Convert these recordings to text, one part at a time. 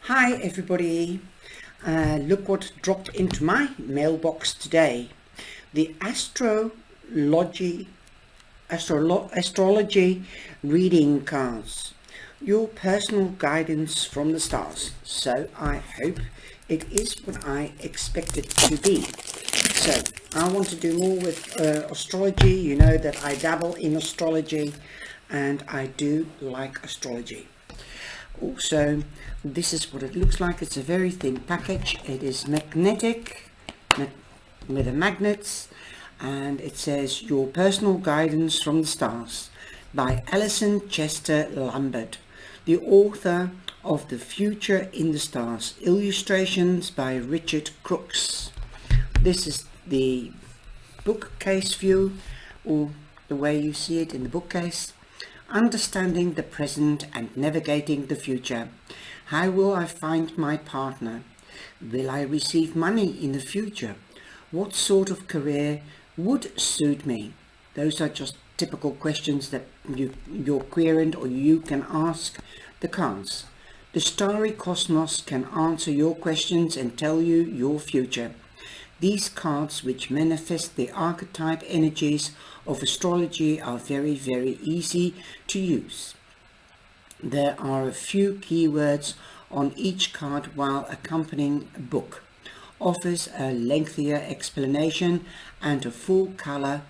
Hi everybody, look what dropped into my mailbox today. The astrology reading cards, your personal guidance from the stars. So I hope it is what I expect it to be. So I want to do more with astrology. You know that I dabble in astrology and I do like astrology. Also, this is what it looks like. It's a very thin package. It is magnetic with the magnets, and it says your personal guidance from the stars by ALISON Chester Lambert, the author of The Future in the Stars. Illustrations by Richard Crooks. This is the bookcase view, or the way you see it in the bookcase. Understanding the present and navigating the future. How will I find my partner? Will I receive money in the future? What sort of career would suit me? Those are just typical questions that your querent or you can ask the cards. The starry cosmos can answer your questions and tell you your future. These cards, which manifest the archetype energies of astrology, are very, very easy to use. There are a few keywords on each card while accompanying a book. Offers a lengthier explanation and a full color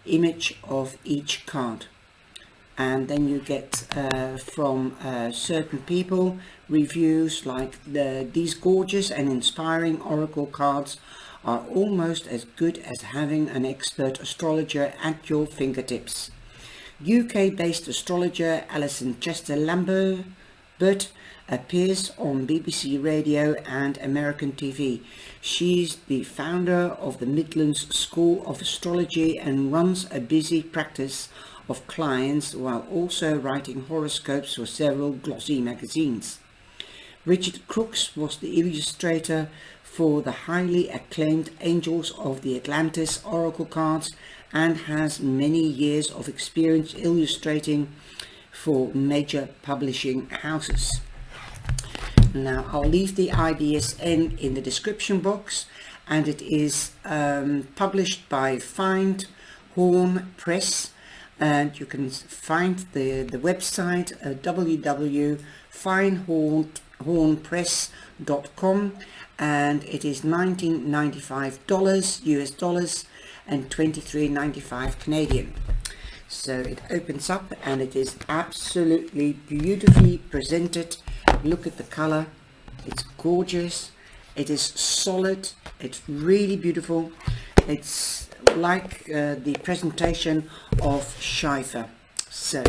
image of each card. And then you get from certain people reviews like these gorgeous and inspiring oracle cards are almost as good as having an expert astrologer at your fingertips. UK-based astrologer ALISON Chester Lambert appears on BBC Radio and American TV. She's the founder of the Midlands School of Astrology and runs a busy practice of clients while also writing horoscopes for several glossy magazines. Richard Crooks was the illustrator for the highly acclaimed Angels of the Atlantis oracle cards and has many years of experience illustrating for major publishing houses. Now I'll leave the IBSN in the description box, and it is published by Find Horn Press, and you can find the website www.findhornpress.com, and it is $19.95 US dollars and $23.95 Canadian. So it opens up and it is absolutely beautifully presented. Look at the color, it's gorgeous, it is solid, it's really beautiful. It's like the presentation of Schiffer. So,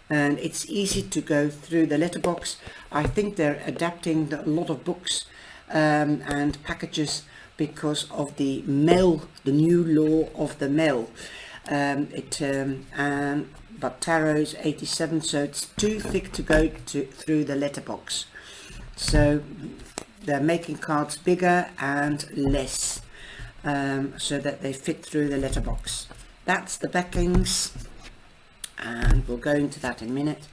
and it's easy to go through the letterbox. I think they're adapting a lot of books and packages because of the mail, the new law of the mail. But tarot's 87, so it's too thick to go through the letterbox. So they're making cards bigger and less, so that they fit through the letterbox. That's the backings, and we'll go into that in a minute.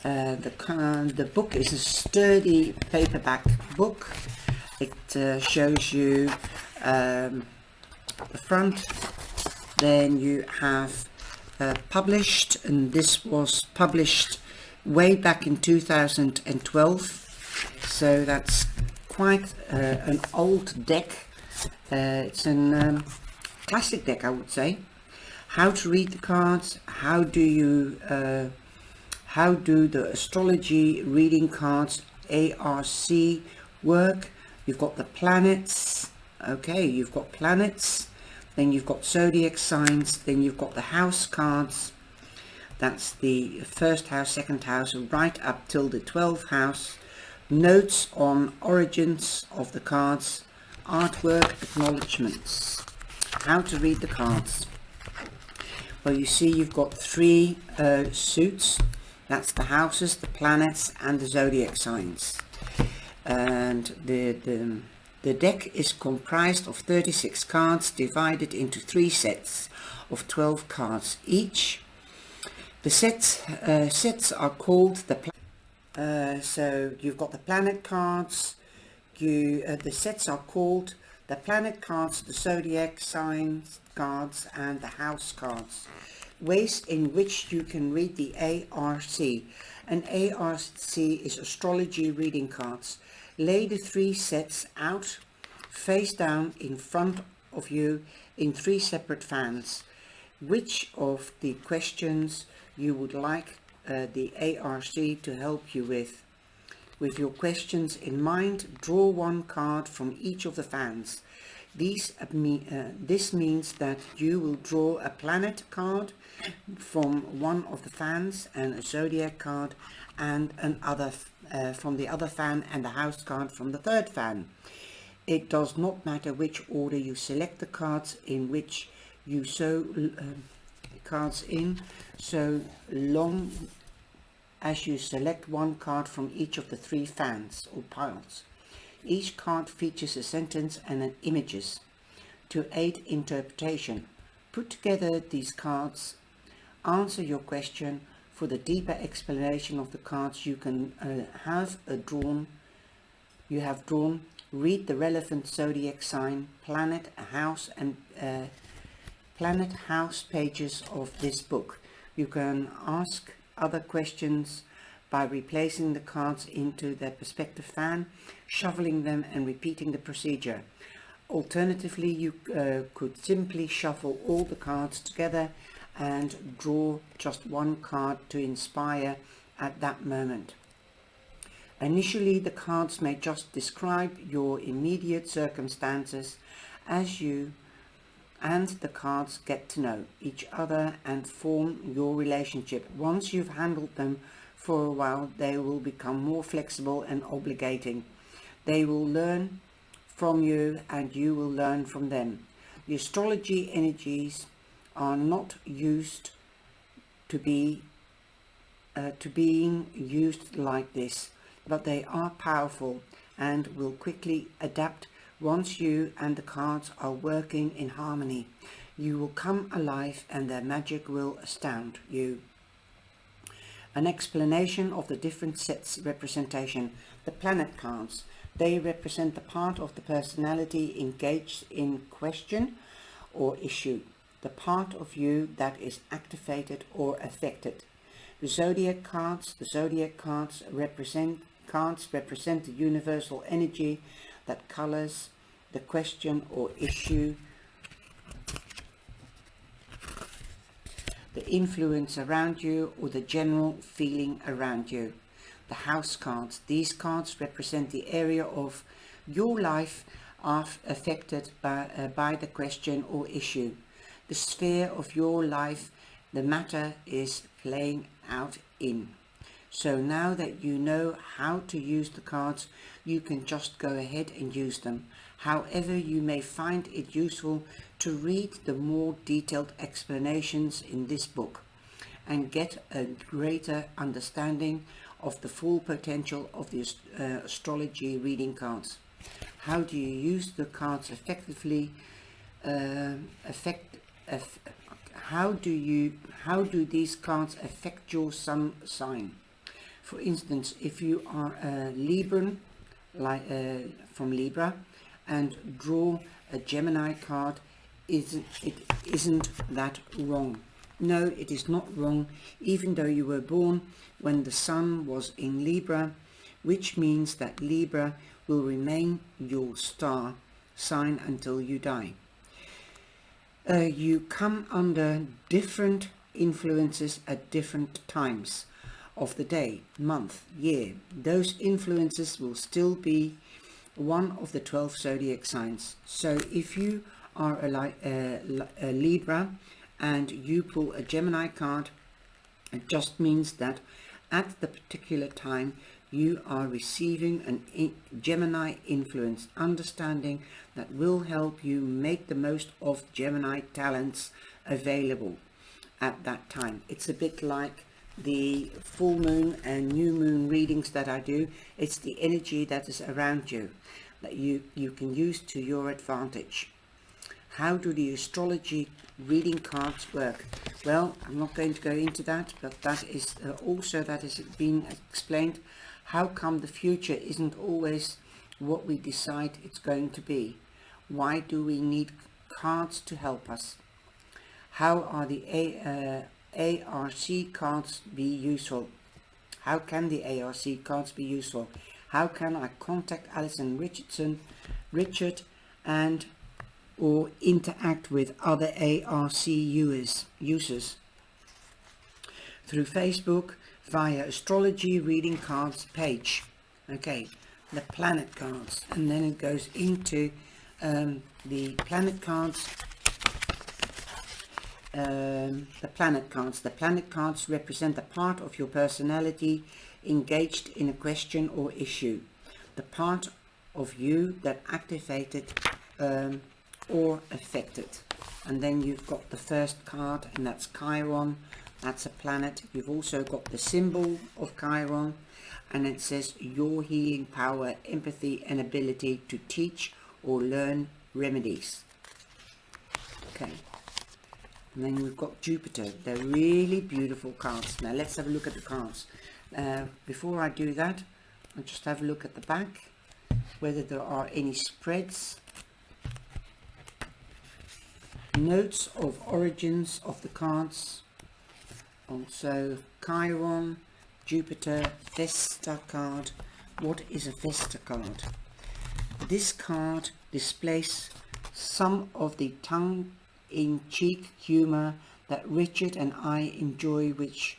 The book is a sturdy paperback book. It shows you the front. Then you have published, and this was published way back in 2012. So that's quite an old deck. It's a classic deck, I would say. How to read the cards. How do the astrology reading cards ARC work? You've got the planets. Okay, you've got planets. Then you've got zodiac signs. Then you've got the house cards. That's the first house, second house, right up till the 12th house. Notes on origins of the cards. Artwork, acknowledgements. How to read the cards. Well, you see you've got three suits. That's the houses, the planets, and the zodiac signs. And the deck is comprised of 36 cards divided into 3 sets of 12 cards each. The sets are called the So you've got the planet cards. The sets are called the planet cards, the zodiac signs cards, and the house cards. Ways in which you can read the ARC. An ARC is astrology reading cards. Lay the 3 sets out face down in front of you in 3 separate fans. Which of the questions you would like the ARC to help you with? With your questions in mind, draw 1 card from each of the fans. This means that you will draw a planet card from one of the fans and a zodiac card and another from the other fan, and the house card from the 3rd fan. It does not matter which order you select the cards in which you so long as you select 1 card from each of the 3 fans or piles. Each card features a sentence and images to aid interpretation. Put together these cards, answer your question. For the deeper explanation of the cards you have drawn, read the relevant zodiac sign, planet, house and planet house pages of this book. You can ask other questions by replacing the cards into their respective fan, shuffling them and repeating the procedure. Alternatively, you could simply shuffle all the cards together and draw just 1 card to inspire at that moment. Initially, the cards may just describe your immediate circumstances as you and the cards get to know each other and form your relationship. Once you've handled them for a while, they will become more flexible and obligating. They will learn from you and you will learn from them. The astrology energies are not used to being used like this, but they are powerful and will quickly adapt once you and the cards are working in harmony. You will come alive and their magic will astound you. An explanation of the different sets representation. The planet cards. They represent the part of the personality engaged in question or issue, the part of you that is activated or affected. The zodiac cards. The zodiac cards represent the universal energy that colors the question or issue, the influence around you or the general feeling around you. The house cards. These cards represent the area of your life affected by the question or issue, the sphere of your life the matter is playing out in. So now that you know how to use the cards, you can just go ahead and use them. However, you may find it useful to read the more detailed explanations in this book and get a greater understanding of the full potential of the astrology reading cards. How do you use the cards effectively? How do these cards affect your sun sign? For instance, if you are a Libran, from Libra, and draw a Gemini card, isn't that wrong? No, it is not wrong, even though you were born when the sun was in Libra, which means that Libra will remain your star sign until you die. You come under different influences at different times of the day, month, year. Those influences will still be one of the 12 zodiac signs. So if you are a Libra and you pull a Gemini card, it just means that at the particular time you are receiving a Gemini influence, understanding that will help you make the most of Gemini talents available at that time. It's a bit like the full moon and new moon readings that I do. It's the energy that is around you that you can use to your advantage. How do the astrology reading cards work? Well, I'm not going to go into that, but that is also that has been explained. How come the future isn't always what we decide it's going to be? Why do we need cards to help us? How are the ARC cards be useful? How can the ARC cards be useful? How can I contact Alison Richard, and or interact with other ARC users? Through Facebook, via astrology reading cards page. Okay, the planet cards, and then it goes into the planet cards. The planet cards. The planet cards represent the part of your personality engaged in a question or issue, the part of you that activated or affected. And then you've got the first card, and that's Chiron. That's a planet. You've also got the symbol of Chiron, and it says your healing power, empathy, and ability to teach or learn remedies. Okay. And then we've got Jupiter. They're really beautiful cards. Now let's have a look at the cards. Before I do that, I'll just have a look at the back, whether there are any spreads. Notes of origins of the cards. Also Chiron, Jupiter, Vesta card. What is a Vesta card? This card displays some of the tongue-in-cheek humor that Richard and I enjoy, which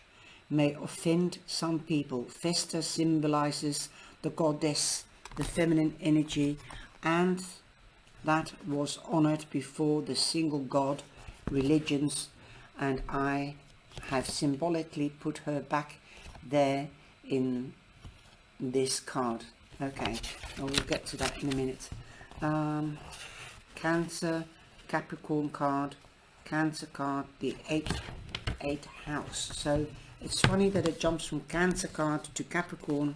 may offend some people. Vesta symbolizes the goddess, the feminine energy, and that was honored before the single god religions, and I have symbolically put her back there in this card. Okay, I will get to that in a minute. Cancer, Capricorn card, Cancer card, the eighth house. So it's funny that it jumps from Cancer card to Capricorn.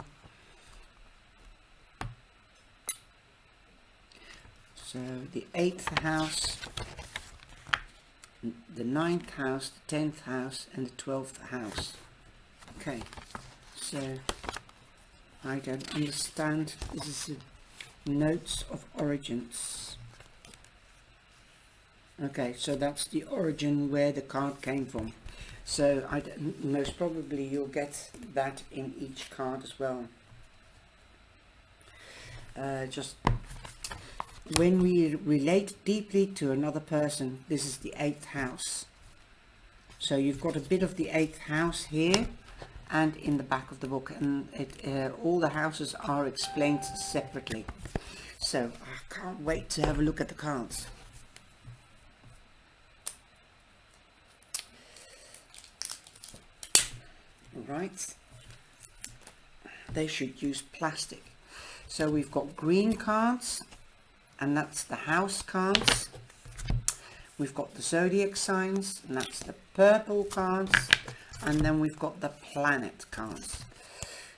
So the 8th house, the 9th house, the 10th house, and the 12th house. Okay, so I don't understand. This is notes of origins. Okay, so that's the origin where the card came from. So most probably you'll get that in each card as well. Just when we relate deeply to another person, this is the 8th house. So you've got a bit of the 8th house here and in the back of the book, and all the houses are explained separately. So I can't wait to have a look at the cards. Right, they should use plastic. So we've got green cards, and that's the house cards. We've got the zodiac signs, and that's the purple cards, and then we've got the planet cards.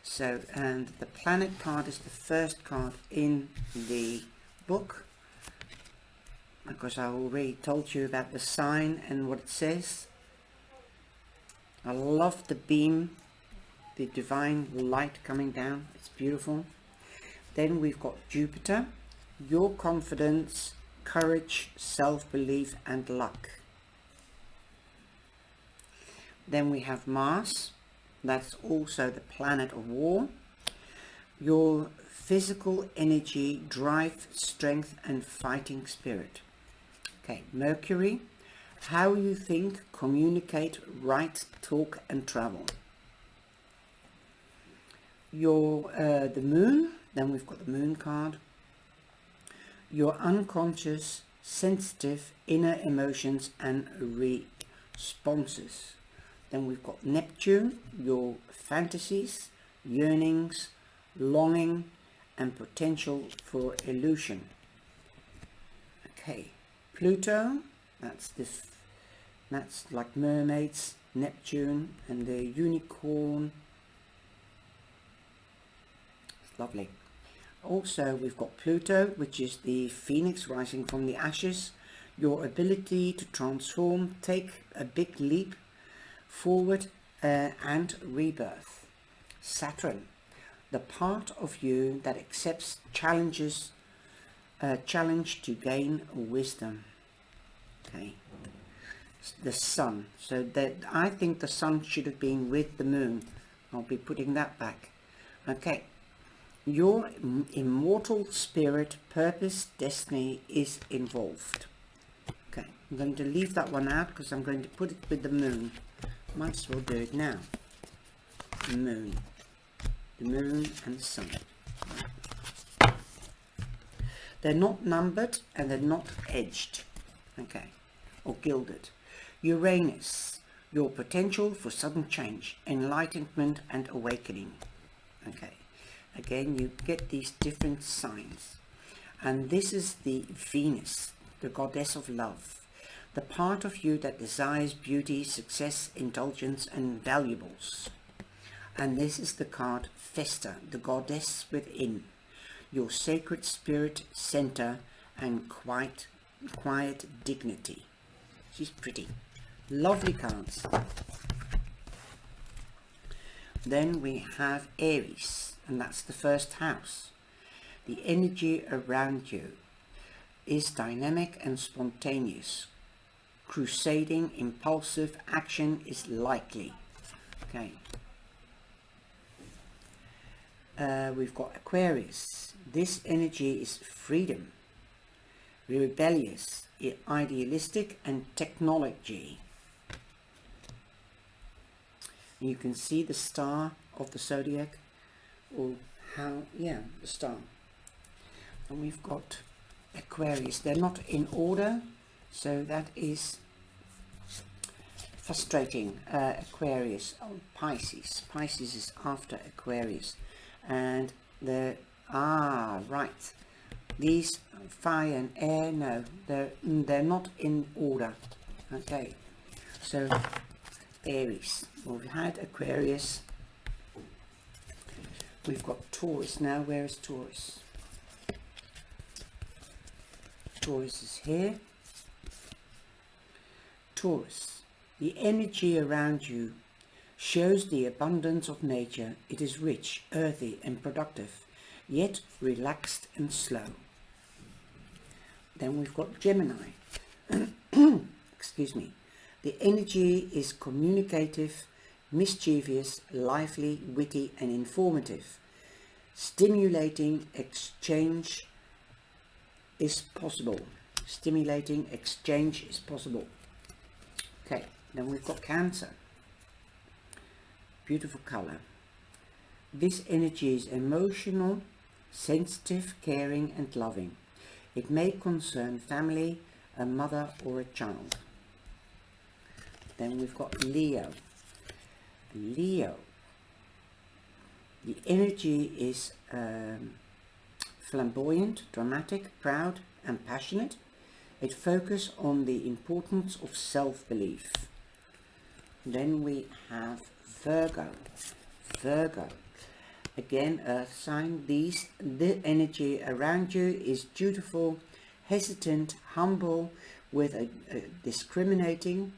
So, and the planet card is the first card in the book, because I already told you about the sign and what it says. I love the beam, the divine light coming down. It's beautiful. Then we've got Jupiter, your confidence, courage, self-belief, and luck. Then we have Mars. That's also the planet of war. Your physical energy, drive, strength, and fighting spirit. Okay, Mercury. How you think, communicate, write, talk, and travel. The moon, then we've got the moon card. Your unconscious, sensitive, inner emotions and responses. Then we've got Neptune, your fantasies, yearnings, longing, and potential for illusion. Okay, Pluto, that's like mermaids, Neptune, and the unicorn. It's lovely. Also, we've got Pluto, which is the phoenix rising from the ashes, your ability to transform, take a big leap forward and rebirth. Saturn, the part of you that accepts challenges, challenge to gain wisdom. Okay, the Sun, so that I think the Sun should have been with the Moon. I'll be putting that back. Okay, your immortal spirit, purpose, destiny is involved. Okay, I'm going to leave that one out because I'm going to put it with the Moon. Might as well do it now. The Moon and the Sun. They're not numbered and they're not edged, okay, or gilded. Uranus, your potential for sudden change, enlightenment and awakening. Okay, again you get these different signs. And this is the Venus, the goddess of love, the part of you that desires beauty, success, indulgence and valuables. And this is the card Vesta, the goddess within, your sacred spirit center and quiet dignity. She's pretty. Lovely cards. Then we have Aries, and that's the first house. The energy around you is dynamic and spontaneous. Crusading, impulsive action is likely. Okay. We've got Aquarius. This energy is freedom, rebellious, idealistic and technology. You can see the star of the zodiac, or the star. And we've got Aquarius. They're not in order, so that is frustrating. Aquarius, Pisces. Pisces is after Aquarius. And the right, these fire and air, no, they're not in order. Okay, so Aries, well, we've had Aquarius, we've got Taurus now. Where is Taurus? Taurus is here. Taurus, the energy around you shows the abundance of nature. It is rich, earthy and productive, yet relaxed and slow. Then we've got Gemini. Excuse me. The energy is communicative, mischievous, lively, witty and informative. Stimulating exchange is possible. Stimulating exchange is possible. Okay, then we've got Cancer. Beautiful color. This energy is emotional, sensitive, caring and loving. It may concern family, a mother or a child. Then we've got Leo. Leo, the energy is flamboyant, dramatic, proud and passionate. It focuses on the importance of self-belief. Then we have Virgo. Virgo, again earth sign. The energy around you is dutiful, hesitant, humble, with a discriminating,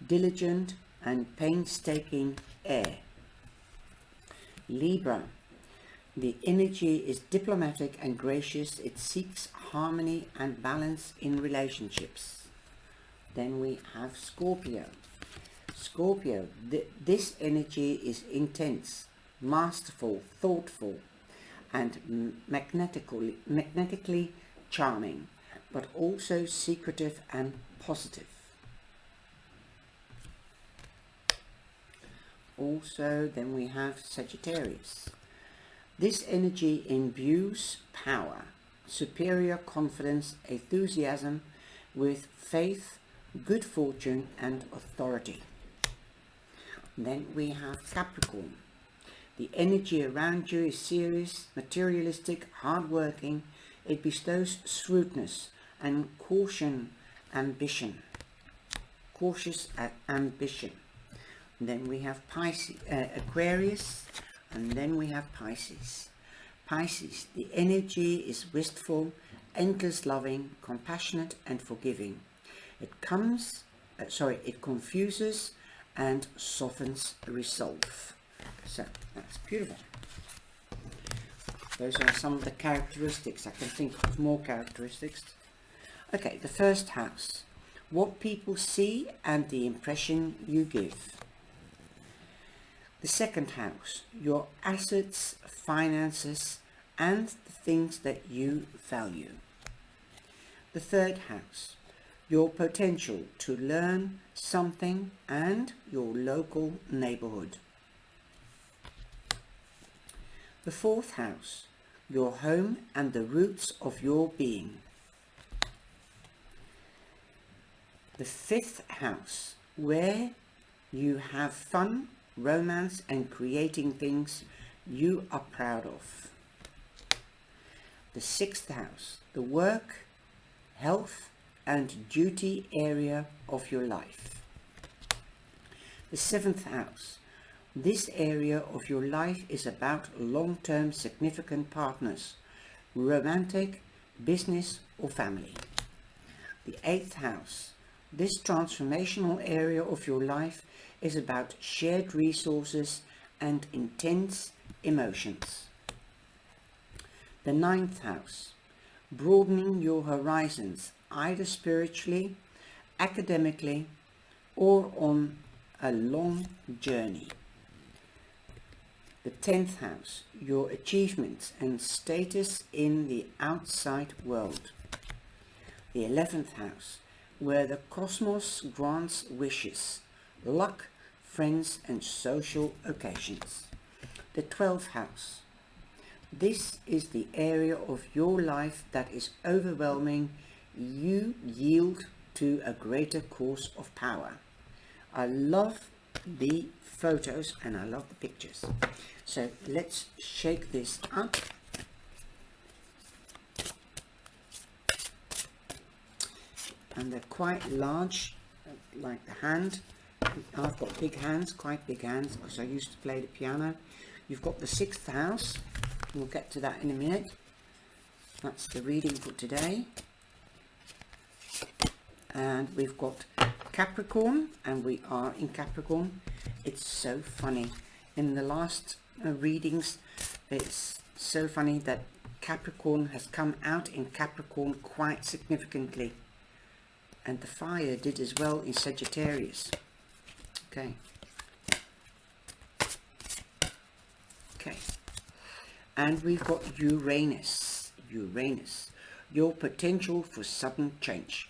diligent and painstaking air. Libra, the energy is diplomatic and gracious. It seeks harmony and balance in relationships. Then we have Scorpio. Scorpio, this energy is intense, masterful, thoughtful and magnetically charming, but also secretive and positive. Also, then we have Sagittarius. This energy imbues power, superior confidence, enthusiasm with faith, good fortune and authority. Then we have Capricorn. The energy around you is serious, materialistic, hard-working. It bestows shrewdness and cautious ambition. Then we have Aquarius, and then we have Pisces. Pisces, the energy is wistful endless loving, compassionate and forgiving. It confuses and softens resolve. So that's beautiful. Those are some of the characteristics. I can think of more characteristics. Okay, the first house. What people see and the impression you give. The second house. Your assets, finances and the things that you value. The third house. Your potential to learn something and your local neighborhood. The fourth house, your home and the roots of your being. The fifth house, where you have fun, romance and creating things you are proud of. The sixth house, the work, health and duty area of your life. The seventh house, this area of your life is about long-term significant partners, romantic, business or family. The eighth house, this transformational area of your life is about shared resources and intense emotions. The ninth house, broadening your horizons either spiritually, academically or on a long journey. The 10th house, your achievements and status in the outside world. The 11th house, where the cosmos grants wishes, luck, friends and social occasions. The 12th house, this is the area of your life that is overwhelming. You yield to a greater course of power. I love the photos and I love the pictures. So let's shake this up. And they're quite large, like the hand. I've got big hands, quite big hands, because I used to play the piano. You've got the 6th house. We'll get to that in a minute. That's the reading for today. And we've got Capricorn, and we are in Capricorn. It's so funny. In the last readings, it's so funny that Capricorn has come out in Capricorn quite significantly. And the fire did as well in Sagittarius. Okay. Okay. And we've got Uranus. Uranus. Your potential for sudden change.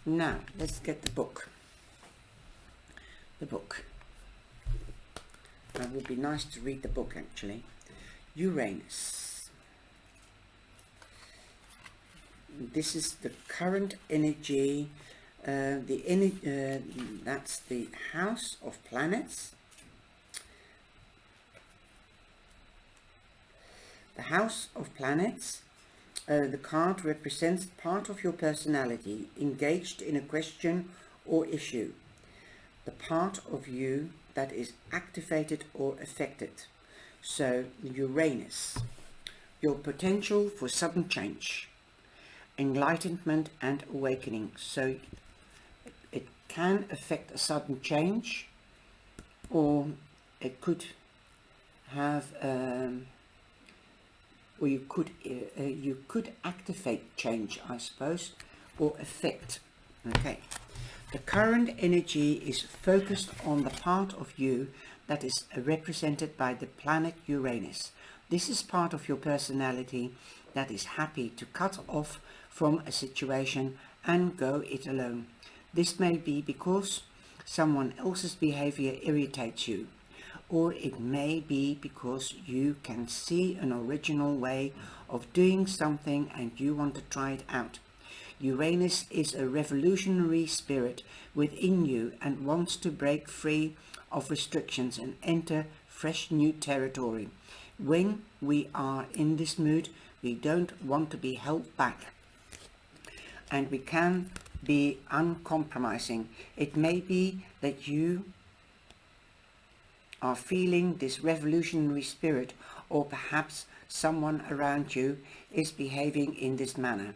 Now, let's get the book. The book. It would be nice to read the book actually. Uranus. This is the current energy. That's the house of planets. The house of planets. The card represents part of your personality engaged in a question or issue. The part of you that is activated or affected. So Uranus, your potential for sudden change, enlightenment and awakening. So it can affect a sudden change, or it could have or you could activate change, I suppose, or affect. Okay. The current energy is focused on the part of you that is represented by the planet Uranus. This is part of your personality that is happy to cut off from a situation and go it alone. This may be because someone else's behavior irritates you, or it may be because you can see an original way of doing something and you want to try it out. Uranus is a revolutionary spirit within you and wants to break free of restrictions and enter fresh new territory. When we are in this mood, we don't want to be held back, and we can be uncompromising. It may be that you are feeling this revolutionary spirit, or perhaps someone around you is behaving in this manner.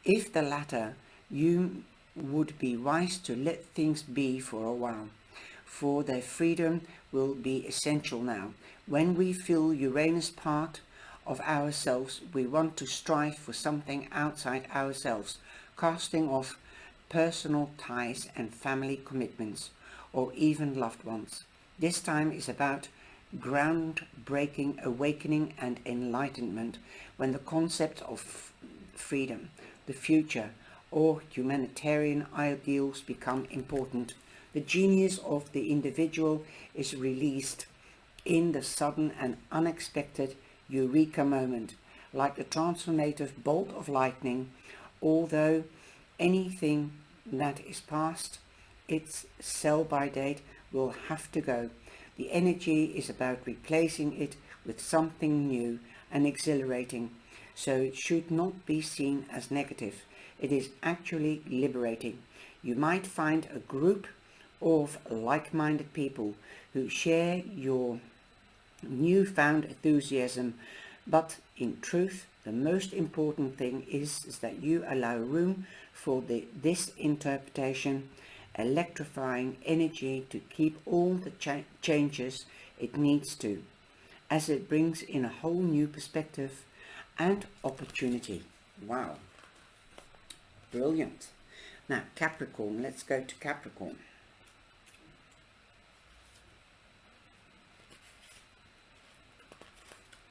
If the latter, you would be wise to let things be for a while, for their freedom will be essential now. When we feel Uranus part of ourselves, we want to strive for something outside ourselves, casting off personal ties and family commitments, or even loved ones. This time is about groundbreaking awakening and enlightenment, when the concept of freedom, the future, or humanitarian ideals become important. The genius of the individual is released in the sudden and unexpected eureka moment, like the transformative bolt of lightning. Although anything that is past its sell-by date will have to go, the energy is about replacing it with something new and exhilarating, so it should not be seen as negative. It is actually liberating. You might find a group of like-minded people who share your newfound enthusiasm, but in truth, the most important thing is that you allow room for this interpretation, electrifying energy to keep all the changes it needs to, as it brings in a whole new perspective and opportunity. Wow, brilliant. Now Capricorn, let's go to Capricorn.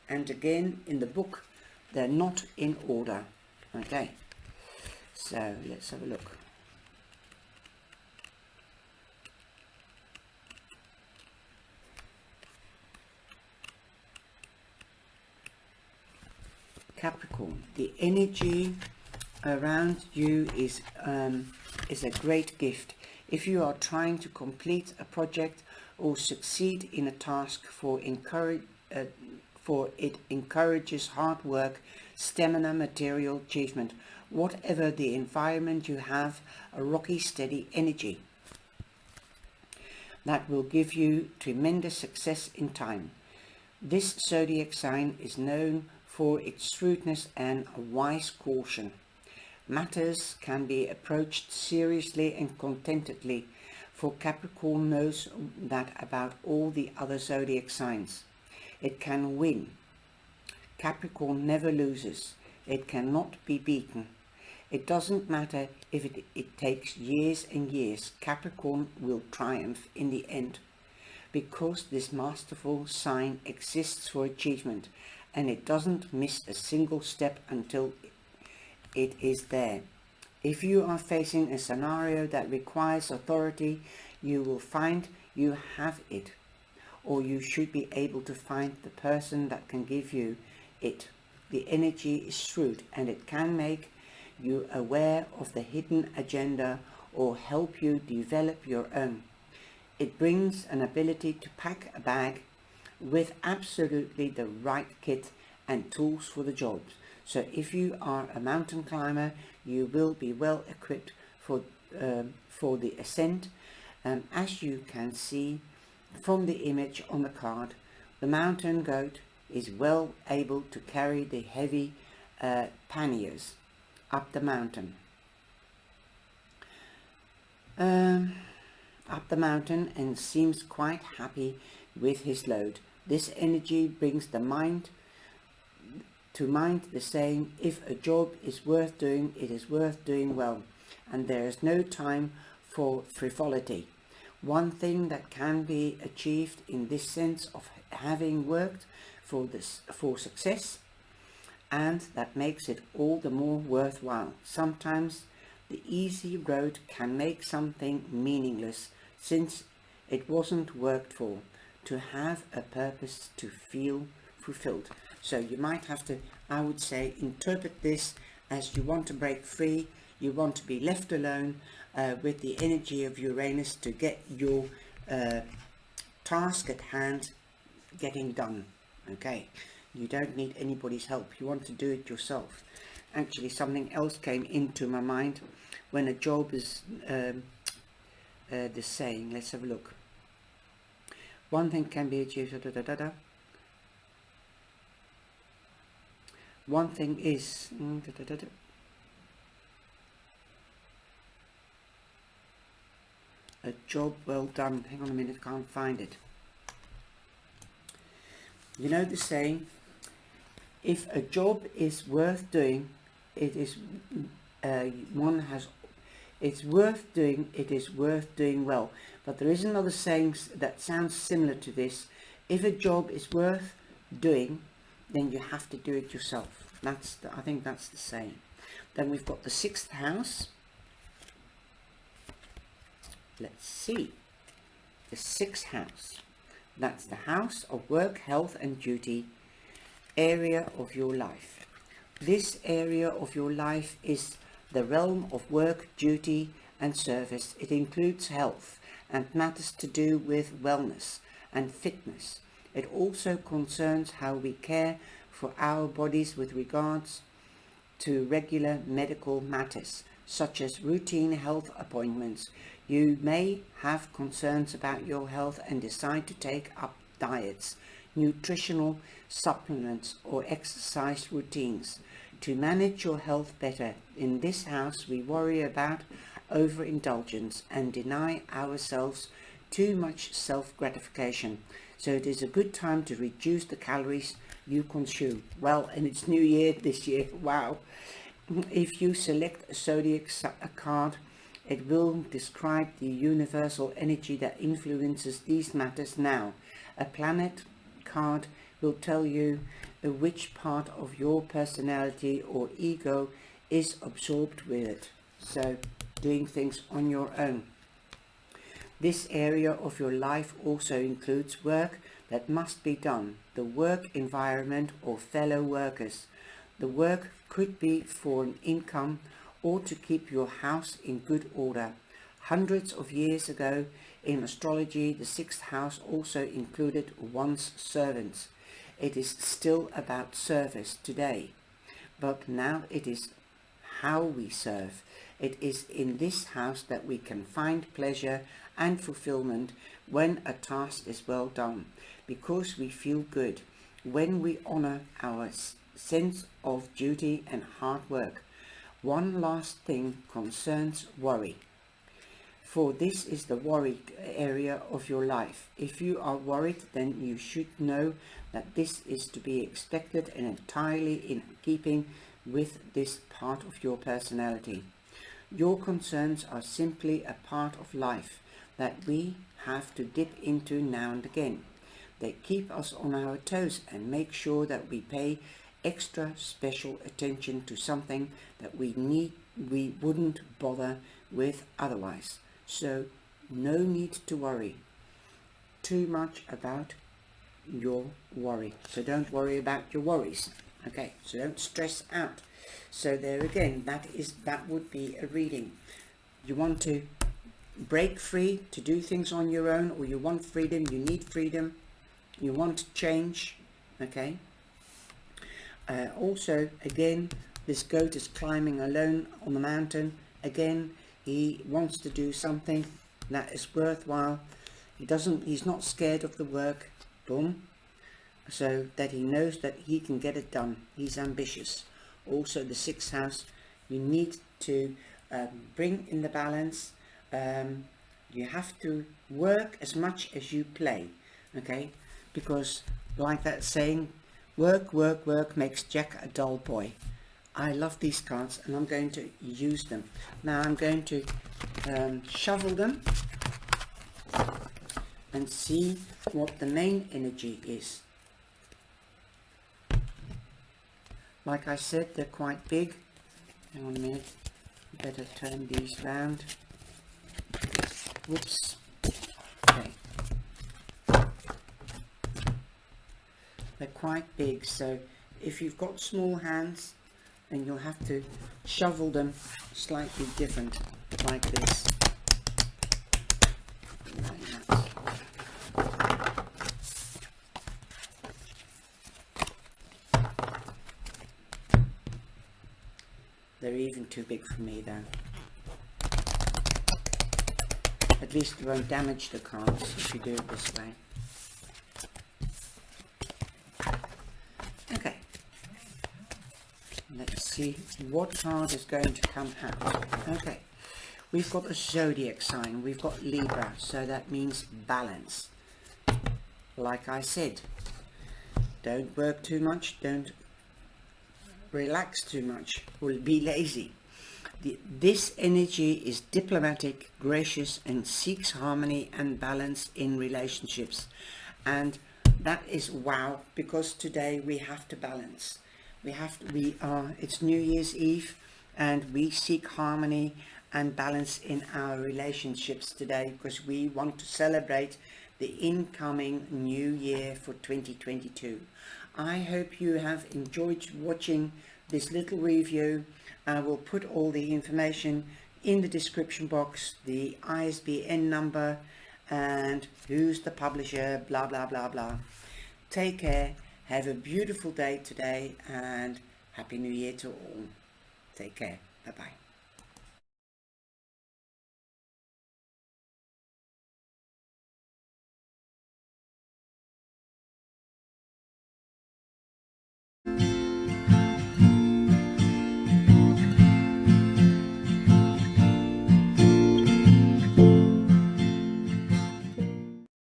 And again, in the book, they're not in order. Okay, so let's have a look. Capricorn, the energy around you is a great gift. If you are trying to complete a project or succeed in a task, for it encourages hard work, stamina, material achievement. Whatever the environment, you have a rocky, steady energy that will give you tremendous success in time. This zodiac sign is known for its shrewdness and a wise caution. Matters can be approached seriously and contentedly, for Capricorn knows that about all the other zodiac signs. It can win. Capricorn never loses. It cannot be beaten. It doesn't matter if it takes years and years. Capricorn will triumph in the end, because this masterful sign exists for achievement, and it doesn't miss a single step until it is there. If you are facing a scenario that requires authority, you will find you have it, or you should be able to find the person that can give you it. The energy is shrewd, and it can make you aware of the hidden agenda or help you develop your own. It brings an ability to pack a bag with absolutely the right kit and tools for the job. So if you are a mountain climber, you will be well equipped for the ascent. As you can see from the image on the card, the mountain goat is well able to carry the heavy panniers up the mountain. And seems quite happy with his load. This energy brings the mind to mind the saying, if a job is worth doing, it is worth doing well, and there is no time for frivolity. One thing that can be achieved in this sense of having worked for success, and that makes it all the more worthwhile. Sometimes the easy road can make something meaningless, since it wasn't worked for, to have a purpose, to feel fulfilled. So you might have to, I would say, interpret this as you want to break free, you want to be left alone with the energy of Uranus to get your task at hand getting done. Okay, you don't need anybody's help, you want to do it yourself. Actually, something else came into my mind when a job is the saying. Let's have a look. One thing can be achieved. One thing is A job well done. Hang on a minute, can't find it. You know the saying, if a job is worth doing, it is worth doing well. But there is another saying that sounds similar to this. If a job is worth doing, then you have to do it yourself. I think that's the saying. Then we've got the 6th house. Let's see. The 6th house. That's the house of work, health and duty, area of your life. This area of your life is the realm of work, duty and service. It includes health and matters to do with wellness and fitness. It also concerns how we care for our bodies with regards to regular medical matters, such as routine health appointments. You may have concerns about your health and decide to take up diets, nutritional supplements or exercise routines to manage your health better. In this house, we worry about overindulgence and deny ourselves too much self-gratification. So it is a good time to reduce the calories you consume. Well, and it's New Year this year. Wow. If you select a zodiac card, it will describe the universal energy that influences these matters now. A planet card will tell you which part of your personality or ego is absorbed with it. So doing things on your own. This area of your life also includes work that must be done, the work environment or fellow workers. The work could be for an income or to keep your house in good order. Hundreds of years ago in astrology, the 6th house also included one's servants. It is still about service today, but now it is how we serve. It is in this house that we can find pleasure and fulfillment when a task is well done, because we feel good, when we honor our sense of duty and hard work. One last thing concerns worry, for this is the worry area of your life. If you are worried, then you should know that this is to be expected and entirely in keeping with this part of your personality. Your concerns are simply a part of life that we have to dip into now and again. They keep us on our toes and make sure that we pay extra special attention to something that we wouldn't bother with otherwise. So no need to worry too much about your worry. So don't worry about your worries. Okay, so don't stress out. So there again, that would be a reading. You want to break free to do things on your own, or you want freedom, you need freedom, you want change. Okay. Also, again, this goat is climbing alone on the mountain. Again, he wants to do something that is worthwhile. He's not scared of the work. Boom. So that he knows that he can get it done. He's ambitious. Also, the 6th house, you need to bring in the balance. You have to work as much as you play. Okay, because like that saying, work makes Jack a dull boy. I love these cards and I'm going to use them. Now I'm going to shuffle them and see what the main energy is. Like I said, they're quite big. Hang on a minute, better turn these round. Whoops. Okay. They're quite big, so if you've got small hands, then you'll have to shovel them slightly different, like this. Like that. They're even too big for me though. At least it won't damage the cards if you do it this way. Okay. Let's see what card is going to come out. Okay. we've got a zodiac sign, we've got Libra, so that means balance. Like I said, don't work too much, don't relax too much, or be lazy. This energy is diplomatic, gracious, and seeks harmony and balance in relationships. And that is wow, because today we have to balance. It's New Year's Eve, and we seek harmony and balance in our relationships today, because we want to celebrate the incoming new year for 2022. I hope you have enjoyed watching this little review. I will put all the information in the description box, the ISBN number and who's the publisher, blah blah blah blah. Take care, have a beautiful day today, and Happy New Year to all. Take care, bye bye.